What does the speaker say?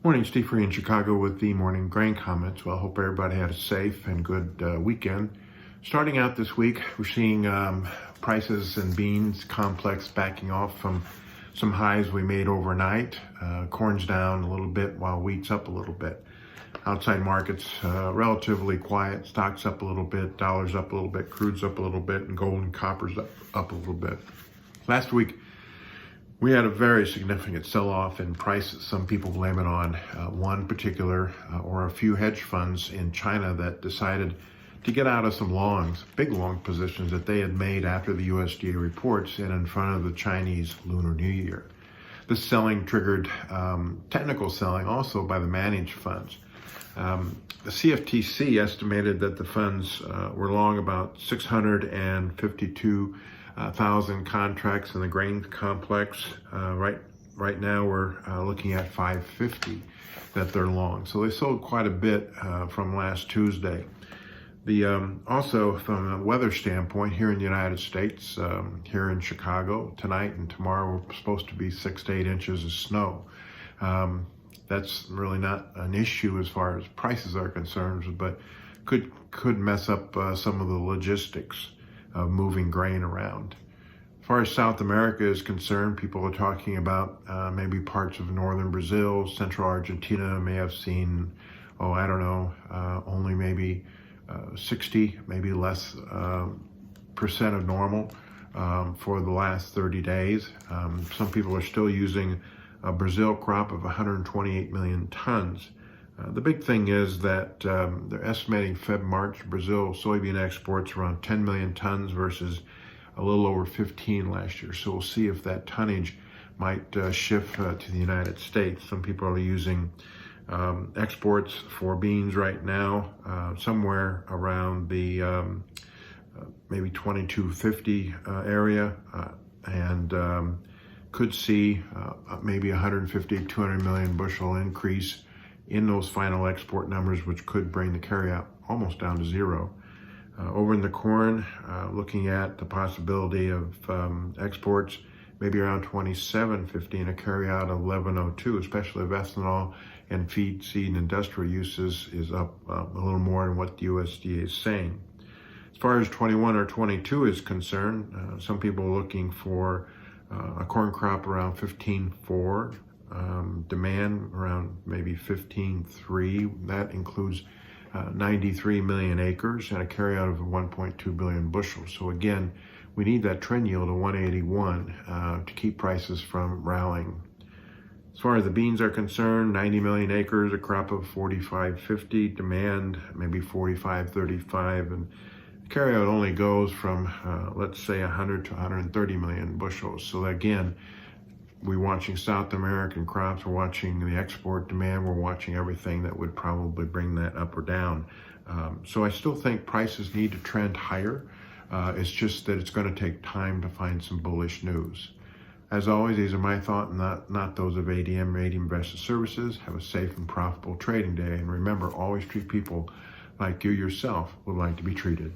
Morning, Steve Free in Chicago with the morning grain comments. Well, I hope everybody had a safe and good weekend. Starting out this week, we're seeing prices in beans complex backing off from some highs we made overnight. Corn's down a little bit while wheat's up a little bit. Outside markets relatively quiet. Stocks up a little bit, dollars up a little bit, crude's up a little bit, and gold and copper's up a little bit. Last week, we had a very significant sell-off in prices. Some people blame it on one particular or a few hedge funds in China that decided to get out of some longs, big long positions that they had made after the USDA reports and in front of the Chinese Lunar New Year. This selling triggered technical selling also by the managed funds. The CFTC estimated that the funds were long about 652,000 contracts in the grain complex. Right now we're looking at 550 that they're long. So they sold quite a bit from last Tuesday. Also from a weather standpoint here in the United States, here in Chicago tonight and tomorrow we're supposed to be 6 to 8 inches of snow. That's really not an issue as far as prices are concerned, but could mess up some of the logistics of moving grain around. As far as South America is concerned, people are talking about maybe parts of northern Brazil, central Argentina may have seen, only maybe 60, maybe less percent of normal for the last 30 days. Some people are still using a Brazil crop of 128 million tons. The big thing is that they're estimating Feb-March Brazil soybean exports around 10 million tons versus a little over 15 last year. So we'll see if that tonnage might shift to the United States. Some people are using exports for beans right now somewhere around the maybe 2250 area and could see maybe 150, 200 million bushel increase in those final export numbers, which could bring the carryout almost down to zero. Over in the corn, looking at the possibility of exports maybe around 2750 and a carryout of 1102, especially if ethanol and feed, seed, and industrial uses is up a little more than what the USDA is saying. As far as 21 or 22 is concerned, some people are looking for a corn crop around 15.4, demand around maybe 15.3. That includes 93 million acres and a carryout of 1.2 billion bushels. So again, we need that trend yield of 181 to keep prices from rallying. As far as the beans are concerned, 90 million acres, a crop of 45.50, demand maybe 45.35, and carryout only goes from, let's say, 100 to 130 million bushels. So again, we're watching South American crops, we're watching the export demand, we're watching everything that would probably bring that up or down. So I still think prices need to trend higher. It's just that it's going to take time to find some bullish news. As always, these are my thoughts, not those of ADM Investor Services. Have a safe and profitable trading day. And remember, always treat people like you yourself would like to be treated.